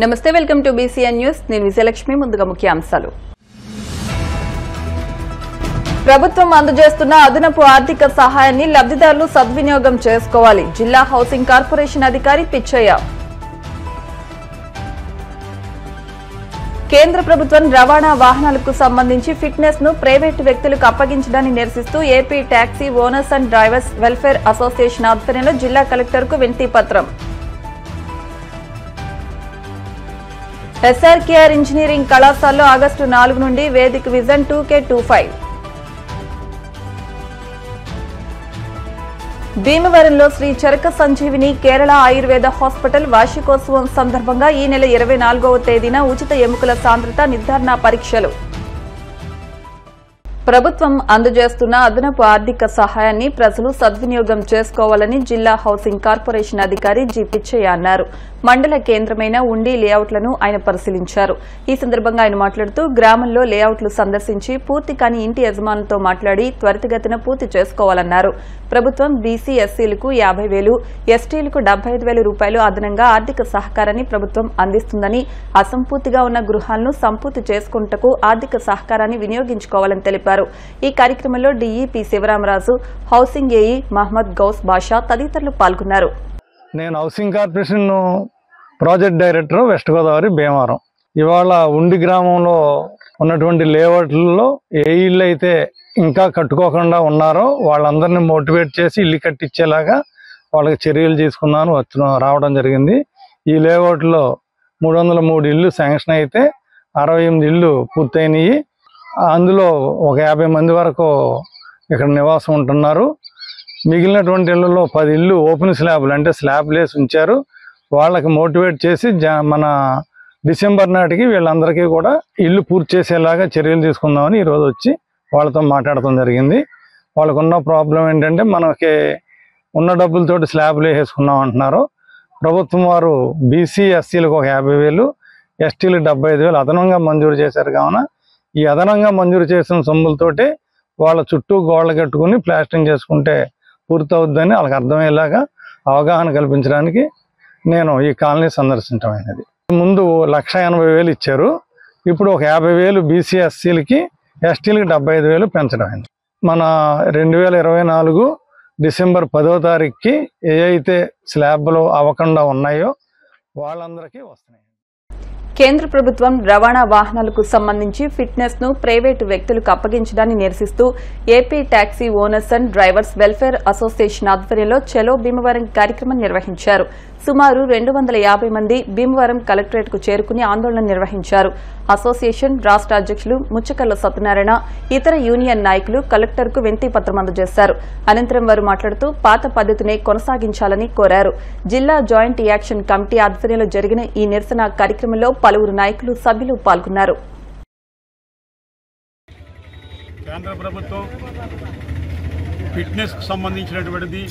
నమస్తే, welcome to BCN news. నేను విజయలక్ష్మి. ముందుగా ముఖ్యాంశాలు. ప్రభుత్వం అందజేస్తున్న అదనపు ఆర్థిక సహాయాన్ని లబ్ధిదారులు సద్వినియోగం చేసుకోవాలి. జిల్లా హౌసింగ్ కార్పొరేషన్ అధికారి పిచ్చయ్య. కేంద్ర ప్రభుత్వం రవాణా వాహనాలకు సంబంధించి ఫిట్నెస్ ను ప్రైవేటు వ్యక్తులకు అప్పగించడాన్ని నిరసిస్తూ AP taxi owners and drivers welfare association ఆధ్వర్యంలో జిల్లా కలెక్టర్కు వినతి పత్రం. SRKR ఇంజనీరింగ్ కళాశాలలో ఆగస్టు 4 నుండి వేదిక విజన్ 2K25. భీమవరంలో శ్రీ చరక సంజీవిని కేరళ ఆయుర్వేద హాస్పిటల్ వార్షికోత్సవం సందర్భంగా ఈ నెల 24వ తేదీన ఉచిత ఎముకల సాంద్రత నిర్ధారణ పరీక్షలు. ప్రభుత్వం అందజేస్తున్న అదనపు ఆర్థిక సహాయాన్ని ప్రజలు సద్వినియోగం చేసుకోవాలని జిల్లా హౌసింగ్ కార్పొరేషన్ అధికారి జి పిచ్చయ్య అన్నారు. మండల కేంద్రమైన ఉండి లేఅవుట్లను ఆయన పరిశీలించారు. ఈ సందర్భంగా ఆయన మాట్లాడుతూ గ్రామంలో లేఅవుట్లు సందర్శించి పూర్తి కాని ఇంటి యజమానులతో మాట్లాడి త్వరితగతిన పూర్తి చేసుకోవాలన్నారు. ప్రభుత్వం బీసీ ఎస్సీలకు 50,000, ఎస్టీలకు 75,000 రూపాయలు అదనంగా ఆర్థిక సహకారాన్ని ప్రభుత్వం అందిస్తుందని, అసంపూర్తిగా ఉన్న గృహాలను సంపూర్తి చేసుకుంటకు ఆర్థిక సహకారాన్ని వినియోగించుకోవాలని తెలిపారు. ఈ కార్యక్రమంలో డీఈపీ శివరామరాజు, హౌసింగ్ ఏఈ మహమ్మద్ గౌస్ బాషా తదితరులు పాల్గొన్నారు. నేను housing corporation project director, west Godavari, Bhimavaram. ఇవాళ ఉండి గ్రామంలో ఉన్నటువంటి లేఅవుట్లలో ఏ ఇళ్ళు అయితే ఇంకా కట్టుకోకుండా ఉన్నారో వాళ్ళందరినీ మోటివేట్ చేసి ఇల్లు కట్టించేలాగా వాళ్ళకి చర్యలు తీసుకున్నాను రావడం జరిగింది. ఈ లేఅవుట్లో 303 ఇళ్ళు శాంక్షన్ అయితే 68 ఇళ్ళు పూర్తయినాయి. అందులో ఒక 50 మంది వరకు ఇక్కడ నివాసం ఉంటున్నారు. మిగిలినటువంటి ఇళ్లలో 10 ఇళ్ళు ఓపెన్ స్లాబ్లు అంటే స్లాబ్లు వేసి ఉంచారు. వాళ్ళకి మోటివేట్ చేసి మన డిసెంబర్ నాటికి వీళ్ళందరికీ కూడా ఇల్లు పూర్తి చేసేలాగా చర్యలు తీసుకుందామని ఈరోజు వచ్చి వాళ్ళతో మాట్లాడటం జరిగింది. వాళ్ళకున్న ప్రాబ్లం ఏంటంటే మనకి ఉన్న డబ్బులతోటి స్లాబ్లు వేసేసుకున్నాం అంటున్నారు. ప్రభుత్వం వారు బీసీ ఎస్సీలకు ఒక 50,000, ఎస్టీలకు 75,000 అదనంగా మంజూరు చేశారు. కావున ఈ అదనంగా మంజూరు చేసిన సొమ్ములతోటి వాళ్ళ చుట్టూ గోడలు కట్టుకుని ప్లాస్టింగ్ చేసుకుంటే పూర్తవుద్దని వాళ్ళకి అర్థమయ్యేలాగా అవగాహన కల్పించడానికి నేను ఈ కాలనీ సందర్శించమైనది. ముందు 1,80,000 ఇచ్చారు. ఇప్పుడు ఒక 50,000 బీసీ ఎస్సీలకి, ఎస్టీలకి 75,000 పెంచడం అయింది. మన 2024 డిసెంబర్ 10వ తారీఖుకి ఏ అయితే స్లాబ్లు అవ్వకుండా ఉన్నాయో వాళ్ళందరికీ వస్తున్నాయి. కేంద్ర ప్రభుత్వం రవాణా వాహనాలకు సంబంధించి ఫిట్నెస్ ను ప్రైవేటు వ్యక్తులకు అప్పగించడాన్ని నిరసిస్తూ AP taxi owners and drivers welfare association ఆధ్వర్యంలో చలో భీమవరం కార్యక్రమం నిర్వహించారు. సుమారు 250 మంది భీమవరం కలెక్టరేట్ కు చేరుకుని ఆందోళన నిర్వహించారు. అసోసియేషన్ రాష్ట్ర అధ్యక్షులు ముచ్చకల్ల సత్యనారాయణ, ఇతర యూనియన్ నాయకులు కలెక్టర్ కు వినతి పత్రం అందజేశారు. అనంతరం వారు మాట్లాడుతూ పాత పద్దతినే కొనసాగించాలని కోరారు. జిల్లా జాయింట్ యాక్షన్ కమిటీ ఆధ్వర్యంలో జరిగిన ఈ నిరసన కార్యక్రమంలో పలువురు నాయకులు, సభ్యులు పాల్గొన్నారు. కేంద్ర ప్రభుత్వం ఫిట్నెస్ కు సంబంధించినటువంటిది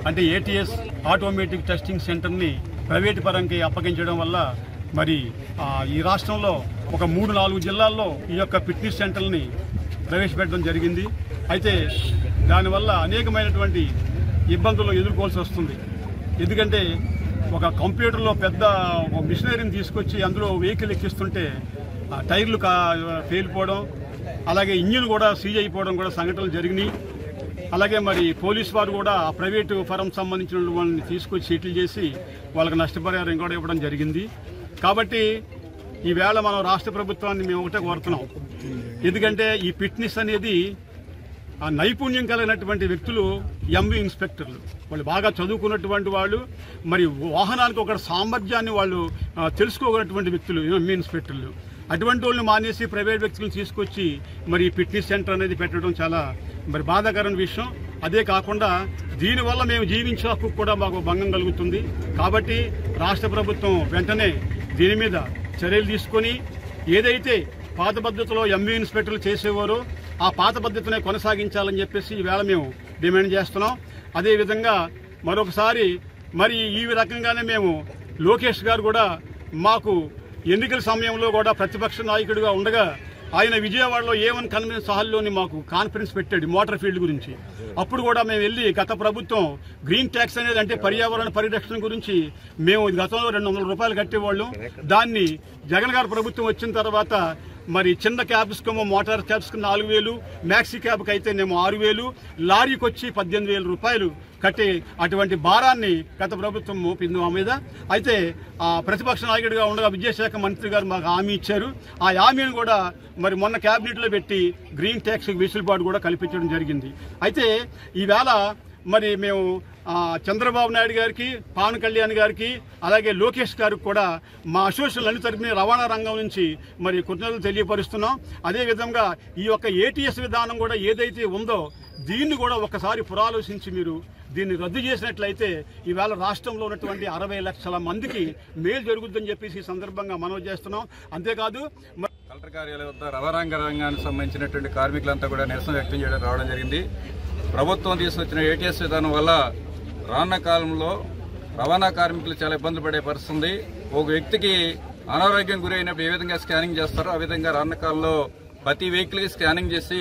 అంటే ATS ఆటోమేటిక్ టెస్టింగ్ సెంటర్ని ప్రైవేటు పరంకి అప్పగించడం వల్ల మరి ఈ రాష్ట్రంలో ఒక 3-4 జిల్లాల్లో ఈ యొక్క ఫిట్నెస్ సెంటర్ని ప్రవేశపెట్టడం జరిగింది. అయితే దానివల్ల అనేకమైనటువంటి ఇబ్బందులు ఎదుర్కోవాల్సి వస్తుంది. ఎందుకంటే ఒక కంప్యూటర్లో పెద్ద మిషనరీని తీసుకొచ్చి అందులో వెహికల్ ఎక్కిస్తుంటే టైర్లు పేలిపోవడం, అలాగే ఇంజిన్ కూడా సీజ్ అయిపోవడం కూడా సంఘటనలు జరిగినాయి. అలాగే మరి పోలీసు వారు కూడా ప్రైవేటు ఫరం సంబంధించిన వాళ్ళని తీసుకొచ్చి సెటిల్ చేసి వాళ్ళకి నష్టపరిహారం కూడా ఇవ్వడం జరిగింది. కాబట్టి ఈవేళ మనం రాష్ట్ర ప్రభుత్వాన్ని మేము ఒకటే కోరుతున్నాం. ఎందుకంటే ఈ ఫిట్నెస్ అనేది ఆ నైపుణ్యం కలిగినటువంటి వ్యక్తులు ఎంవి ఇన్స్పెక్టర్లు, వాళ్ళు బాగా చదువుకున్నటువంటి వాళ్ళు, మరి వాహనానికి ఒక సామర్థ్యాన్ని వాళ్ళు తెలుసుకోగలిగినటువంటి వ్యక్తులు ఎంవి ఇన్స్పెక్టర్లు. అటువంటి వాళ్ళని మానేసి ప్రైవేట్ వ్యక్తులను తీసుకొచ్చి మరి ఫిట్నెస్ సెంటర్ అనేది పెట్టడం చాలా మరి బాధాకరమైన విషయం. అదే కాకుండా దీనివల్ల మేము జీవించే హక్కు కూడా మాకు భంగం కలుగుతుంది. కాబట్టి రాష్ట్ర ప్రభుత్వం వెంటనే దీని మీద చర్యలు తీసుకొని ఏదైతే పాత పద్ధతిలో ఎంవి ఇన్స్పెక్టర్లు చేసేవారో ఆ పాత పద్ధతినే కొనసాగించాలని చెప్పేసి ఈవేళ మేము డిమాండ్ చేస్తున్నాం. అదేవిధంగా మరొకసారి మరి ఈ రకంగానే మేము లోకేష్ గారు కూడా మాకు ఎన్నికల సమయంలో కూడా ప్రతిపక్ష నాయకుడిగా ఉండగా ఆయన విజయవాడలో A1 కన్వెన్షన్ హాల్లోని మాకు కాన్ఫరెన్స్ పెట్టాడు మోటార్ ఫీల్డ్ గురించి. అప్పుడు కూడా మేము వెళ్ళి గత ప్రభుత్వం గ్రీన్ ట్యాక్స్ అనేది అంటే పర్యావరణ పరిరక్షణ గురించి మేము గతంలో 200 రూపాయలు కట్టేవాళ్ళం. దాన్ని జగన్ గారి ప్రభుత్వం వచ్చిన తర్వాత మరి చిన్న క్యాబ్స్కి మోటార్ క్యాబ్స్కి 4,000, మ్యాక్సీ క్యాబ్కి అయితేనేమో 6,000, లారీకి వచ్చి 18,000 రూపాయలు కట్టే అటువంటి భారాన్ని గత ప్రభుత్వం మోపింది మా మీద. అయితే ప్రతిపక్ష నాయకుడిగా ఉండగా విద్యాశాఖ మంత్రి గారు మాకు హామీ ఇచ్చారు. ఆ హామీని కూడా మరి మొన్న క్యాబినెట్లో పెట్టి గ్రీన్ ట్యాక్స్ వెసులుబాటు కూడా కల్పించడం జరిగింది. అయితే ఈవేళ మరి మేము చంద్రబాబు నాయుడు గారికి, పవన్ కళ్యాణ్ గారికి, అలాగే లోకేష్ గారికి కూడా మా అసోసియేషన్ అన్ని తరపున రవాణా రంగం నుంచి మరి కృతజ్ఞతలు తెలియపరుస్తున్నాం. అదేవిధంగా ఈ యొక్క ATS విధానం కూడా ఏదైతే ఉందో దీన్ని కూడా ఒకసారి పురాలోచించి మీరు దీన్ని రద్దు చేసినట్లయితే ఈవేళ రాష్ట్రంలో ఉన్నటువంటి 60 లక్షల మందికి మేలు జరుగుతుందని చెప్పేసి ఈ సందర్భంగా మనవి చేస్తున్నాం. అంతేకాదు కలెక్టర్ కార్యాలయం వద్ద రవాణా రంగానికి సంబంధించినటువంటి కార్మికులంతా కూడా నిరసన వ్యక్తం చేయడం రావడం జరిగింది. ప్రభుత్వం తీసుకొచ్చిన ATS విధానం వల్ల రానున్న కాలంలో రవాణా కార్మికులు చాలా ఇబ్బందులు పడే పరిస్థితుంది. ఒక వ్యక్తికి అనారోగ్యం గురైనప్పుడు ఏ విధంగా స్కానింగ్ చేస్తారో ఆ విధంగా రానున్న కాలంలో ప్రతి వెహికల్కి స్కానింగ్ చేసి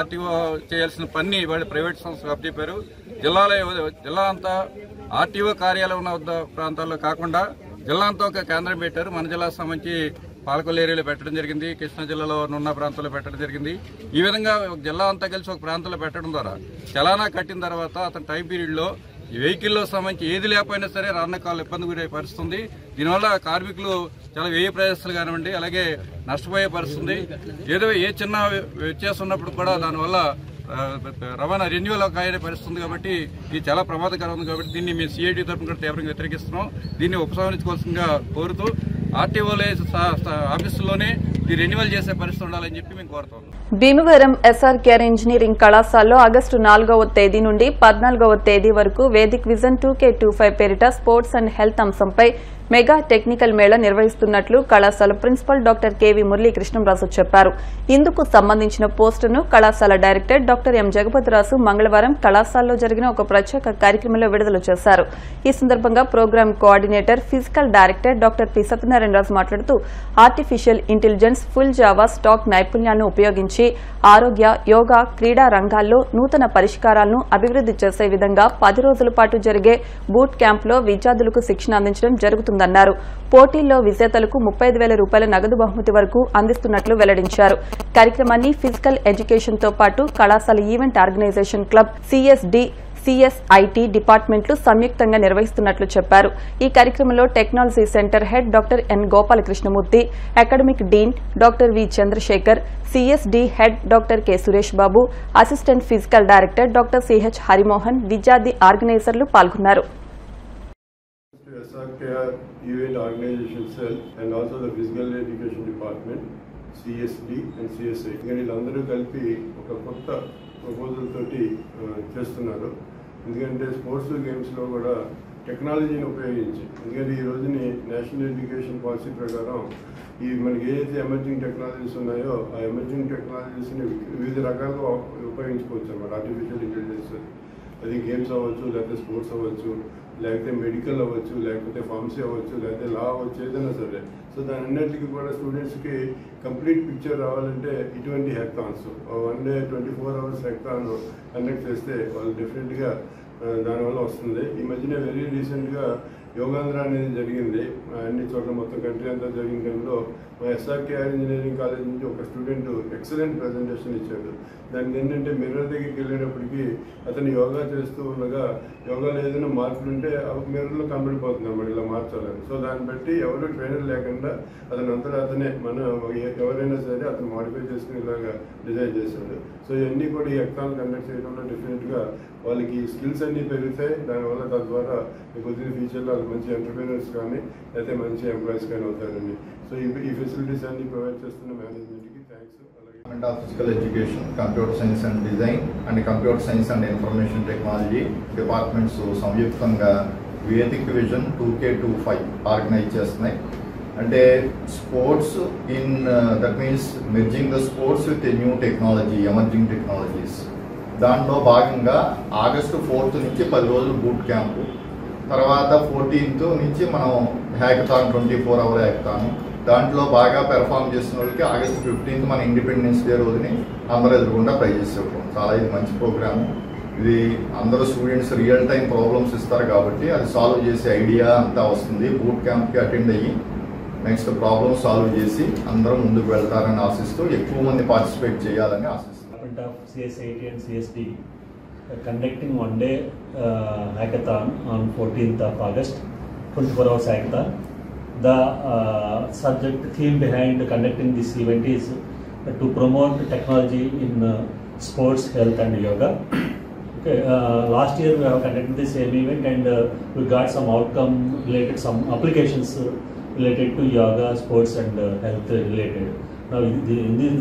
RTO చేయాల్సిన పని వాళ్ళు ప్రైవేట్ సంస్థకు అప్పచెప్పారు. జిల్లా అంతా RTO కార్యాలయం ఉన్న ప్రాంతాల్లో కాకుండా జిల్లా అంతా ఒక కేంద్రం పెట్టారు. మన జిల్లాకు సంబంధించి పాలకొల్లు ఏరియాలో పెట్టడం జరిగింది, కృష్ణా జిల్లాలో ఉన్న ప్రాంతాల్లో పెట్టడం జరిగింది. ఈ విధంగా జిల్లా అంతా కలిసి ఒక ప్రాంతంలో పెట్టడం ద్వారా చలానా కట్టిన తర్వాత అతని టైం పీరియడ్లో ఈ వెహికల్లో సంబంధించి ఏది లేకపోయినా సరే రానున్న కాలంలో ఇబ్బంది గురే పరిస్థితుంది. దీనివల్ల కార్మికులు చాలా వ్యయ ప్రయాసాలు కానివ్వండి అలాగే నష్టపోయే పరిస్థితుంది. ఏదో ఏ చిన్న వ్యత్యాసం ఉన్నప్పుడు కూడా దానివల్ల రవాణా రెన్యువల్ అయ్యే పరిస్థితుంది. కాబట్టి ఇది చాలా ప్రమాదకరం ఉంది. కాబట్టి దీన్ని మేము CIT తరఫున కూడా తీవ్రంగా వ్యతిరేకిస్తున్నాం. దీన్ని ఉపసంహరించుకోవాల్సిందిగా కోరుతూ RTO ఆఫీసుల్లోనే ఈ రెన్యువల్ చేసే పరిస్థితి ఉండాలని చెప్పి మేము కోరుతున్నాం. భీమవరం SRKR ఇంజనీరింగ్ కళాశాలలో ఆగస్టు 4వ తేదీ నుండి 14వ తేదీ వరకు వేదిక్ విజన్ 2K25 పేరిట స్పోర్ట్స్ అండ్ హెల్త్ అంశంపై మెగా టెక్నికల్ మేళా నిర్వహిస్తున్నట్లు కళాశాల ప్రిన్సిపల్ డాక్టర్ KV మురళీకృష్ణంరాజు చెప్పారు. ఇందుకు సంబంధించిన పోస్టును కళాశాల డైరెక్టర్ డాక్టర్ M జగపతిరాజు మంగళవారం కళాశాలలో జరిగిన ఒక ప్రత్యేక కార్యక్రమంలో విడుదల చేశారు. ఈ సందర్భంగా programme coordinator physical director doctor P Satyanarayanaraju మాట్లాడుతూ artificial intelligence, full Java stack నైపుణ్యాలను ఉపయోగించి ఆరోగ్య, యోగా, క్రీడా రంగాల్లో నూతన పరిష్కారాలను అభివృద్ది చేసే విధంగా 10 రోజుల పాటు జరిగే బూట్ క్యాంపులో విద్యార్థులకు శిక్షణ అందించడం జరుగుతుందన్నారు. పోటీల్లో విజేతలకు 35,000 రూపాయల నగదు బహుమతి వరకు అందిస్తున్నట్లు వెల్లడించారు. కార్యక్రమాన్ని ఫిజికల్ ఎడ్యుకేషన్ తో పాటు కళాశాల event organisation club, CSD, CSIT డిపార్ట్మెంట్లు సంయుక్తంగా నిర్వహిస్తున్నట్లు చెప్పారు. ఈ కార్యక్రమంలో technology centre head doctor N Gopalakrishnamurthy, academic dean doctor V Chandrashekar, CSD head doctor K Suresh Babu, assistant physical director doctor CH Harimohan, విద్యార్థి ఆర్గనైజర్లు పాల్గొన్నారు. SRKR event organization cell and also the physical education department, CSD and CSI వీళ్ళందరూ కలిపి ఒక కొత్త proposal తోటి చేస్తున్నారు. ఎందుకంటే స్పోర్ట్స్ గేమ్స్లో కూడా టెక్నాలజీని ఉపయోగించి, ఎందుకంటే ఈ రోజుని నేషనల్ ఎడ్యుకేషన్ పాలసీ ప్రకారం ఈ మనకి ఏదైతే ఎమర్జింగ్ టెక్నాలజీస్ ఉన్నాయో ఆ ఎమర్జింగ్ టెక్నాలజీస్ని వివిధ రకాలుగా ఉపయోగించుకోవచ్చు అన్నమాట. ఆర్టిఫిషియల్ ఇంటెలిజెన్స్ అది గేమ్స్ అవ్వచ్చు, లేకపోతే స్పోర్ట్స్ అవ్వచ్చు, లేకపోతే మెడికల్ అవ్వచ్చు, లేకపోతే ఫార్మసీ అవ్వచ్చు, లేకపోతే లా అవ్వచ్చు, ఏదైనా సరే. సో దాని అన్నింటికి కూడా స్టూడెంట్స్కి కంప్లీట్ పిక్చర్ రావాలంటే ఇటువంటి hackathons, 1 day 24 hours hackathon conduct చేస్తే వాళ్ళు డెఫినెట్గా దానివల్ల వస్తుంది. ఈ మధ్యన వెరీ రీసెంట్గా యోగాంధ్ర అనేది జరిగింది అన్ని చోట్ల, మొత్తం కంట్రీ అంతా జరిగిన టైంలో మా SRKR ఇంజనీరింగ్ కాలేజ్ నుంచి ఒక స్టూడెంట్ ఎక్సలెంట్ ప్రజెంటేషన్ ఇచ్చాడు. దానికి ఏంటంటే మిర్రర్ దగ్గరికి వెళ్ళేటప్పటికి అతను యోగా చేస్తూ ఉండగా యోగాలో ఏదైనా మార్పులు ఉంటే మిర్రర్లో కనబడిపోతుంది అన్నమాట, ఇలా మార్చాలని. సో దాన్ని బట్టి ఎవరు ట్రైనర్ లేకుండా అతను అంతటా అతనే ఎవరైనా సరే అతను మాడిఫై చేసుకుని ఇలాగా డిజైన్ చేశాడు. సో ఇవన్నీ కూడా ఈ ఎగ్జామ్ కండక్ట్ చేయడంలో డెఫినెట్గా వాళ్ళకి స్కిల్స్ అన్నీ పెరుగుతాయి. దానివల్ల తద్వారా కొద్దిగా ఫ్యూచర్లో వాళ్ళు మంచి ఎంటర్ప్రీనర్స్ కానీ లేకపోతే మంచి ఎంప్లాయీస్ కానీ అవుతారండి. సో ఈ ఫెసిలిటీస్ అన్ని ప్రొవైడ్ చేస్తున్న మేనేజ్మెంట్కి thanks. Department of Physical Education, Computer Science and Design and Computer Science and Information Technology departments సంయుక్తంగా వేదిక్ విజన్ 2K25 ఆర్గనైజ్ చేస్తున్నాయి. అంటే sports in that means merging the sports with a new technology, emerging technologies. దాంట్లో భాగంగా August 4th నుంచి 10 రోజులు boot camp, తర్వాత 14th నుంచి మనం హ్యాకథాన్ 24 hour హ్యాకథాన్, దాంట్లో బాగా పెర్ఫామ్ చేసిన వాళ్ళకి ఆగస్ట్ 15th మన ఇండిపెండెన్స్ డే రోజుని అందరూ ఎదురుకుండా ప్రైజెస్ ఇవ్వడం చాలా ఇది మంచి ప్రోగ్రాము. ఇది అందరూ స్టూడెంట్స్ రియల్ టైం ప్రాబ్లమ్స్ ఇస్తారు కాబట్టి అది సాల్వ్ చేసే ఐడియా అంతా వస్తుంది. బూట్ క్యాంప్కి అటెండ్ అయ్యి నెక్స్ట్ ప్రాబ్లమ్ సాల్వ్ చేసి అందరూ ముందుకు వెళ్తారని ఆశిస్తూ ఎక్కువ మంది పార్టిసిపేట్ చేయాలని ఆశిస్తున్నాం. CSIT and CSD conducting one-day hackathon on 14th of August, 24 hours hackathon. The subject theme behind conducting this event is to promote technology in sports, health and yoga. Okay, last year we have conducted the same event and we got some outcome related, some applications related to yoga, sports and health related. Now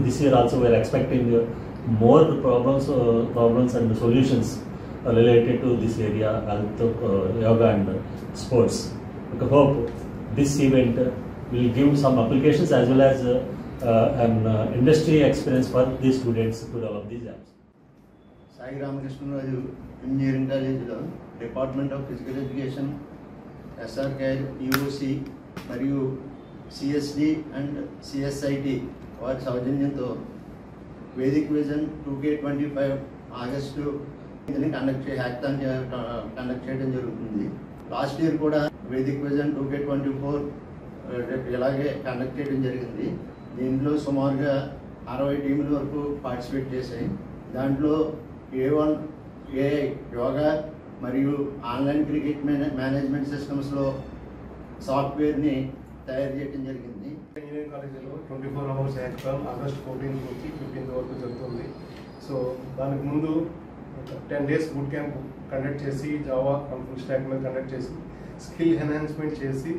this year also we are expecting more problems and solutions related to this area, health, yoga and sports. I hope this event will give some applications as well as an industry experience for the students to develop these apps. Sai Ramakrishnan Engineering College Department of Physical Education, SRK, EOC, మరియు CSD and CSIT వారి సౌజన్యంతో Vedic vision 2K25 August hackathon conduct చేయడం జరుగుతుంది. Last year కూడా Vedic vision 2K24 ఇలాగే conduct చేయడం జరిగింది. దీంట్లో సుమారుగా 60 టీముల వరకు పార్టిసిపేట్ చేశాయి. దాంట్లో A1 AI యోగా మరియు ఆన్లైన్ క్రికెట్ మేనేజ్మెంట్ సిస్టమ్స్లో సాఫ్ట్వేర్ని తయారు చేయడం జరిగింది. ఇంజనీరింగ్ కాలేజీలో 24 అవర్స్ హ్యాకథాన్ ఆగస్ట్ 14 నుంచి 15 వరకు జరుగుతుంది. సో దానికి ముందు 10 days బూట్ క్యాంప్ కండక్ట్ చేసి జావా ఫుల్ స్టాక్ మీద కండక్ట్ చేసి స్కిల్ ఎన్హాన్స్మెంట్ చేసి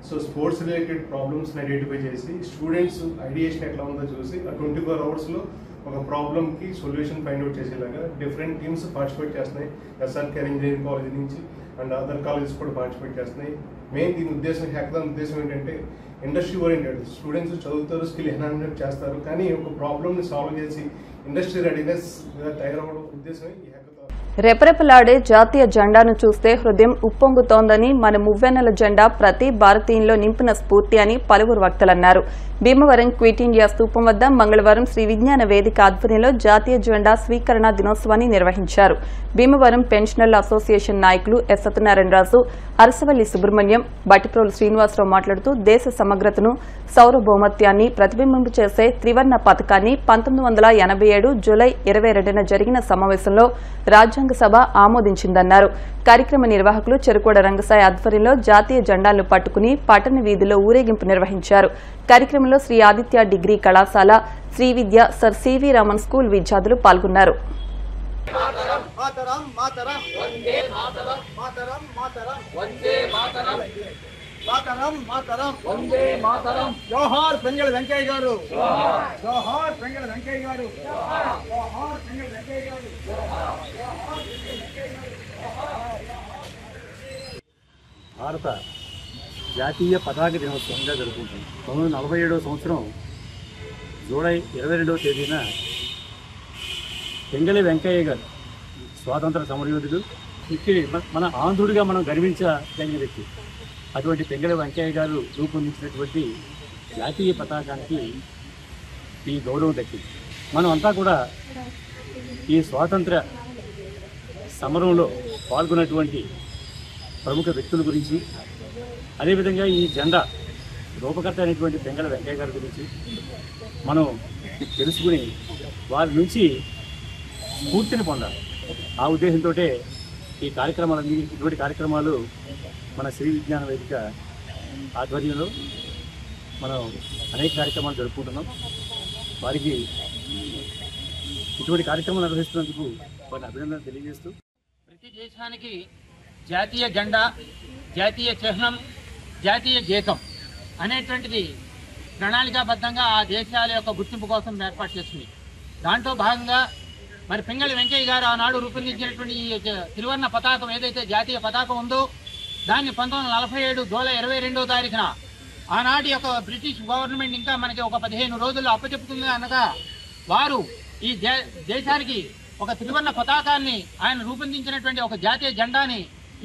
సో స్పోర్ట్స్ రిలేటెడ్ ప్రాబ్లమ్స్ని ఐడెంటిఫై చేసి స్టూడెంట్స్ ఐడియేషన్ ఎట్లా ఉందో చూసి ఆ 24 అవర్స్లో ఒక ప్రాబ్లమ్కి సొల్యూషన్ ఫైండ్ అవుట్ చేసేలాగా డిఫరెంట్ టీమ్స్ పార్టిసిపేట్ చేస్తున్నాయి. SRK ఇంజనీరింగ్ కాలేజ్ నుంచి అండ్ అదర్ కాలేజెస్ కూడా పార్టిసిపేట్ చేస్తున్నాయి. మెయిన్ దీని ఉద్దేశం హ్యాకథాన్ ఉద్దేశం ఏంటంటే ఇండస్ట్రీ ఓరియంటెడ్. స్టూడెంట్స్ చదువుతారు, స్కిల్ ఎన్హాన్స్మెంట్ చేస్తారు, కానీ ఒక ప్రాబ్లమ్ని సాల్వ్ చేసి ఇండస్ట్రీ రెడీనెస్ తయారవడం ఉద్దేశమే ఈ హ్యాకథాన్. రెపరెపలాడే జాతీయ జెండాను చూస్తే హృదయం ఉప్పొంగుతోందని, మన మువ్వెన్నెల జెండా ప్రతి భారతీయుల్లో నింపిన స్ఫూర్తి అని పలువురు వక్తలన్నారు. భీమవరం క్విట్ ఇండియా స్తూపం వద్ద మంగళవారం శ్రీ విజ్ఞాన వేదిక ఆధ్వర్యంలో జాతీయ జెండా స్వీకరణ దినోత్సవాన్ని నిర్వహించారు. భీమవరం పెన్షనర్ల అసోసియేషన్ నాయకులు ఎస్ సత్యనారాయణరాజు, అరసవల్లి సుబ్రహ్మణ్యం, బట్టిప్రోలు శ్రీనివాసరావు మాట్లాడుతూ దేశ సమగ్రతను, సార్వభౌమత్యాన్ని ప్రతిబింబింపు చేసే త్రివర్ణ పథకాన్ని 1987 జూలై 22న జరిగిన సమావేశంలో రాజ్యాంగ సభ ఆమోదించిందన్నారు. కార్యక్రమ నిర్వాహకులు చెరుకోడ రంగసాయి ఆధ్వర్యంలో జాతీయ జెండాలను పట్టుకుని పట్టణ వీధిలో ఊరేగింపు నిర్వహించారు. కార్యక్రమంలో శ్రీ ఆదిత్య డిగ్రీ కళాశాల, శ్రీ విద్య, సర్ సివి రామన్ స్కూల్ విద్యార్థులు పాల్గొన్నారు. భారత జాతీయ పతాక దినోత్సవంగా జరుపుకుంటుంది. 1947వ సంవత్సరం జూలై 22వ తేదీన పెంగళి వెంకయ్య గారు స్వాతంత్ర సమరయోధుడు, మన ఆంధ్రుడిగా మనం గర్వించదగిన వ్యక్తి. అటువంటి పెంగళి వెంకయ్య గారు రూపొందించినటువంటి జాతీయ పతాకానికి ఈ గౌరవం దక్కింది. మనం అంతా కూడా ఈ స్వాతంత్ర సమరంలో పాల్గొన్నటువంటి ప్రముఖ వ్యక్తుల గురించి, అదేవిధంగా ఈ జెండా రూపకర్త అయినటువంటి పెంగళి వెంకయ్య గారి గురించి మనం తెలుసుకుని వారి నుంచి స్ఫూర్తిని పొందాలి. ఆ ఉద్దేశంతో ఈ కార్యక్రమాలన్నీ, ఇటువంటి కార్యక్రమాలు మన శ్రీ విజ్ఞాన వేదిక ఆధ్వర్యంలో మనం అనేక కార్యక్రమాలు జరుపుకుంటున్నాం. వారికి ఇటువంటి కార్యక్రమాలు నిర్వహిస్తున్నందుకు వారిని అభినందనలు తెలియజేస్తూ, ప్రతి దేశానికి జాతీయ జెండా, జాతీయ చిహ్నం, జాతీయ గీతం అనేటువంటిది ప్రణాళికాబద్ధంగా ఆ దేశాల యొక్క గుర్తింపు కోసం ఏర్పాటు చేస్తుంది. దాంట్లో భాగంగా మరి పెంగళి వెంకయ్య గారు ఆనాడు రూపొందించినటువంటి ఈ త్రివర్ణ పతాకం ఏదైతే జాతీయ పతాకం ఉందో దాన్ని 1947 జూలై 22వ తారీఖున ఆనాటి యొక్క బ్రిటిష్ గవర్నమెంట్ ఇంకా మనకి ఒక 15 రోజుల్లో అప్పచెప్పుతుంది అనగా వారు ఈ దేశానికి ఒక త్రివర్ణ పతాకాన్ని ఆయన రూపొందించినటువంటి ఒక జాతీయ జెండాని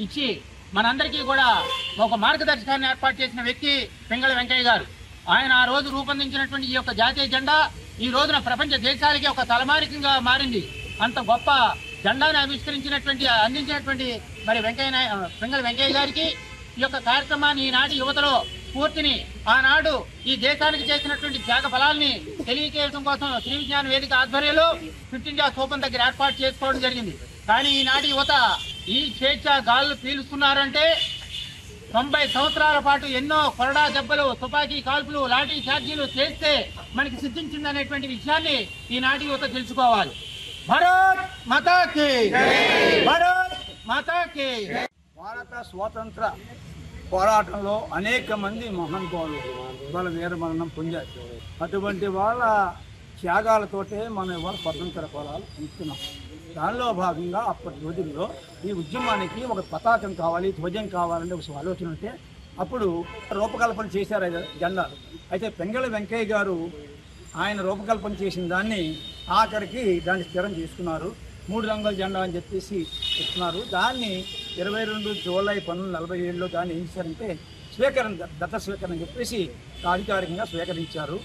ఇచ్చి మనందరికీ కూడా ఒక మార్గదర్శకాన్ని ఏర్పాటు చేసిన వ్యక్తి పెంగళి వెంకయ్య గారు. ఆయన ఆ రోజు రూపొందించినటువంటి ఈ యొక్క జాతీయ జెండా ఈ రోజున ప్రపంచ దేశాలకి ఒక తలమానికంగా మారింది. అంత గొప్ప జెండాను అందించినటువంటి మరి పింగళి వెంకయ్య గారికి ఈ యొక్క కార్యక్రమాన్ని ఈనాటి యువతలో స్ఫూర్తిని, ఆనాడు ఈ దేశానికి చేసినటువంటి త్యాగ ఫలాల్ని తెలియజేయడం కోసం శ్రీ విజ్ఞాన వేదిక ఆధ్వర్యంలో ఫిట్ ఇండియా స్థూపం దగ్గర ఏర్పాటు చేసుకోవడం జరిగింది. కానీ ఈనాటి యువత ఈ స్వేచ్ఛ గాలులు పీలుస్తున్నారంటే 90 సంవత్సరాల పాటు ఎన్నో కొరడా దెబ్బలు, తుపాకీ కాల్పులు, లాఠీ ఛార్జీలు చేస్తే మనకి సిద్ధించిందనేటువంటి విషయాన్ని ఈనాటి యువత తెలుసుకోవాలి. భారత్ మాతాకి, భారత్ మాతాకి. భారత స్వాతంత్ర పోరాటంలో అనేక మంది మహానుభావులు వాళ్ళ వీరమరణం పొందారు. అటువంటి వాళ్ళ త్యాగాలతోటే మనం ఇవాళ స్వతంత్ర పోరాలు పొందుతున్నాం. దానిలో భాగంగా అప్పటి రోజుల్లో ఈ ఉద్యమానికి ఒక పతాకం కావాలి, ధ్వజం కావాలంటే ఒక ఆలోచన ఉంటే అప్పుడు రూపకల్పన చేశారు జెండాలు. అయితే పింగళి వెంకయ్య గారు ఆయన రూపకల్పన చేసిన దాన్ని ఆఖరికి దాన్ని స్థిరం చేసుకున్నారు. 3 రంగుల జెండా అని చెప్పేసి ఇస్తున్నారు. దాన్ని 22 జూలై 1947లో దాన్ని ఏం చేశారంటే దత్త స్వీకరణ అని చెప్పేసి అధికారికంగా స్వీకరించారు.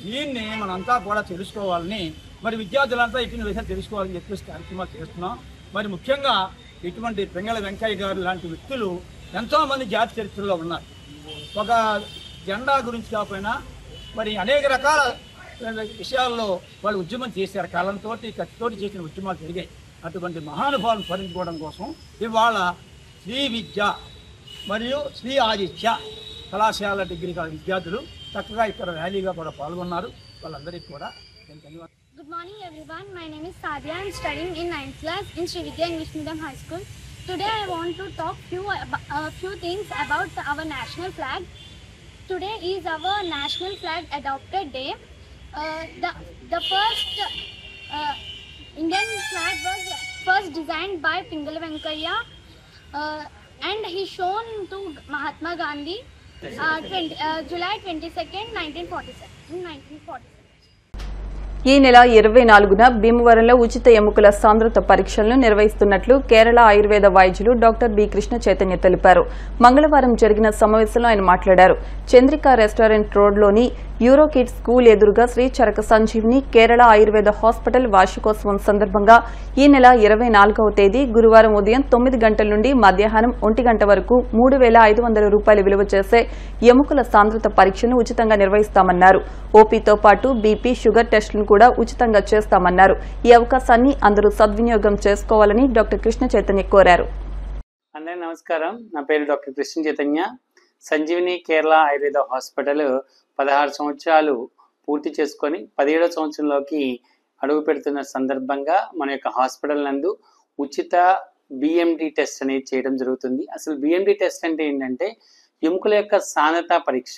దీన్ని మనంతా కూడా తెలుసుకోవాలని, మరి విద్యార్థులంతా ఇటువంటి విషయాలు తెలుసుకోవాలని చెప్పేసి కార్యక్రమాలు చేస్తున్నాం. మరి ముఖ్యంగా ఇటువంటి పింగళి వెంకయ్య గారు లాంటి వ్యక్తులు ఎంతోమంది జాతి చరిత్రలో ఉన్నారు. ఒక జెండా గురించి కాకపోయినా మరి అనేక రకాల విషయాల్లో వాళ్ళు ఉద్యమం చేశారు. కాలంతో కత్తితోటి చేసిన ఉద్యమాలు జరిగాయి. అటువంటి మహానుభావులను స్మరించుకోవడం కోసం ఇవాళ శ్రీ విద్య మరియు శ్రీ ఆదిత్య కళాశాల డిగ్రీ విద్యార్థులు చక్కగా ఇక్కడ ర్యాలీగా కూడా పాల్గొన్నారు. వాళ్ళందరికీ కూడా నేను ధన్యవాదాలు. Good morning everyone. My name is Sadia. I am studying in 9th class in Sri Vidya English Medium High School. Today I want to talk few things about our national flag. Today is our national flag adopted day. The first Indian flag was first designed by Pingali Venkaya and he shown to Mahatma Gandhi July 22nd, 1947. ఈ నెల 24న భీమవరంలో ఉచిత ఎముకల సాంద్రత పరీక్షలను నిర్వహిస్తున్నట్లు కేరళ ఆయుర్వేద వైద్యులు doctor B Krishna Chaitanya తెలిపారు. మంగళవారం జరిగిన సమావేశంలో ఆయన మాట్లాడారు. చంద్రిక రెస్టారెంట్ రోడ్లోని యూరోకిడ్ స్కూల్ ఎదురుగా శ్రీ చరక సంజీవిని కేరళ ఆయుర్వేద హాస్పిటల్ వార్షికోత్సవం సందర్భంగా ఈ నెల 24వ తేదీ గురువారం ఉదయం 9 గంటల నుండి మధ్యాహ్నం 1 గంట వరకు 3,500 రూపాయలు విలువ చేసే ఎముకల సాంద్రత పరీక్షలను ఉచితంగా నిర్వహిస్తామన్నారు. ఓపీతో పాటు బీపీ, షుగర్ టెస్టులను కూడా ఉచితంగా చేస్తామన్నారు. ఈ అవకాశాన్ని అందరూ సద్వినియోగం చేసుకోవాలని డాక్టర్ కృష్ణ చైతన్య కోరారు. అందరికీ నమస్కారం. నా పేరు డాక్టర్ కృష్ణ చైతన్య. సంజీవిని కేరళ ఆయుర్వేద హాస్పిటల్ 16 సంవత్సరాలు పూర్తి చేసుకొని 17వ సంవత్సరంలోకి అడుగు పెడుతున్న సందర్భంగా మన యొక్క హాస్పిటల్ నందు ఉచిత బిఎండి టెస్ట్ అనేది చేయడం జరుగుతుంది. అసలు బిఎండి టెస్ట్ అంటే ఏంటంటే ఎముకల యొక్క సాంద్రత పరీక్ష.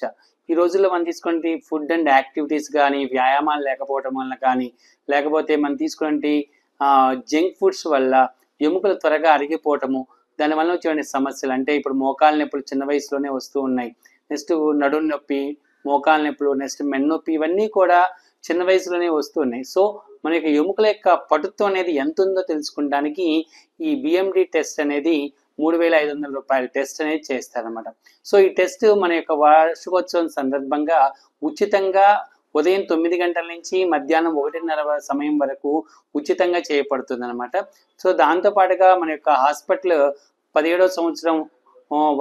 ఈ రోజుల్లో మనం తీసుకునే ఫుడ్ అండ్ యాక్టివిటీస్ కానీ, వ్యాయామాలు లేకపోవడం వల్ల కానీ, లేకపోతే మనం తీసుకునే జంక్ ఫుడ్స్ వల్ల ఎముకలు త్వరగా అరిగిపోవటము, దానివల్ల వచ్చే సమస్యలు అంటే ఇప్పుడు మోకాళ్ళ నొప్పులు చిన్న వయసులోనే వస్తూ ఉన్నాయి. నెక్స్ట్ నడుము నొప్పి, మోకాళ్ళ నొప్పులు, నెక్స్ట్ మెన్నొప్పి, ఇవన్నీ కూడా చిన్న వయసులోనే వస్తున్నాయి. సో మన యొక్క ఎముకల యొక్క పటుత్వం అనేది ఎంత ఉందో తెలుసుకోవడానికి ఈ బిఎండి టెస్ట్ అనేది 3,500 రూపాయల టెస్ట్ అనేది చేస్తారనమాట. సో ఈ టెస్ట్ మన యొక్క వార్షికోత్సవం సందర్భంగా ఉచితంగా ఉదయం 9 గంటల నుంచి మధ్యాహ్నం 1:30 సమయం వరకు ఉచితంగా చేయబడుతుంది అనమాట. సో దాంతో పాటుగా మన యొక్క హాస్పిటల్ 17వ సంవత్సరం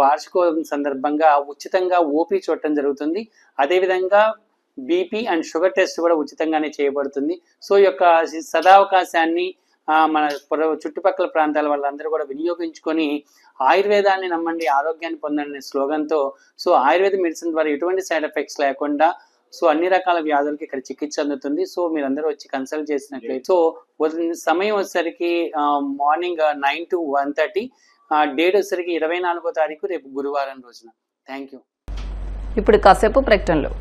వార్షికోత్సవం సందర్భంగా ఉచితంగా ఓపీ చూడటం జరుగుతుంది. అదేవిధంగా బీపీ అండ్ షుగర్ టెస్ట్ కూడా ఉచితంగానే చేయబడుతుంది. సో ఈ యొక్క సదావకాశాన్ని మన చుట్టుపక్కల ప్రాంతాల వాళ్ళందరూ కూడా వినియోగించుకొని ఆయుర్వేదాన్ని నమ్మండి, ఆరోగ్యాన్ని పొందండి స్లోగన్తో సో ఆయుర్వేద మెడిసిన్ ద్వారా ఎటువంటి సైడ్ ఎఫెక్ట్స్ లేకుండా సో అన్ని రకాల వ్యాధులకి ఇక్కడ చికిత్స అందుతుంది. సో మీరందరూ వచ్చి కన్సల్ట్ చేసినట్లయితే సో సమయం వచ్చేసరికి మార్నింగ్ 9 to 1:30, డేట్ వచ్చేసరికి 24వ తారీఖు రేపు గురువారం రోజున. Thank you. ఇప్పుడు కాసేపు ప్రకటనలు.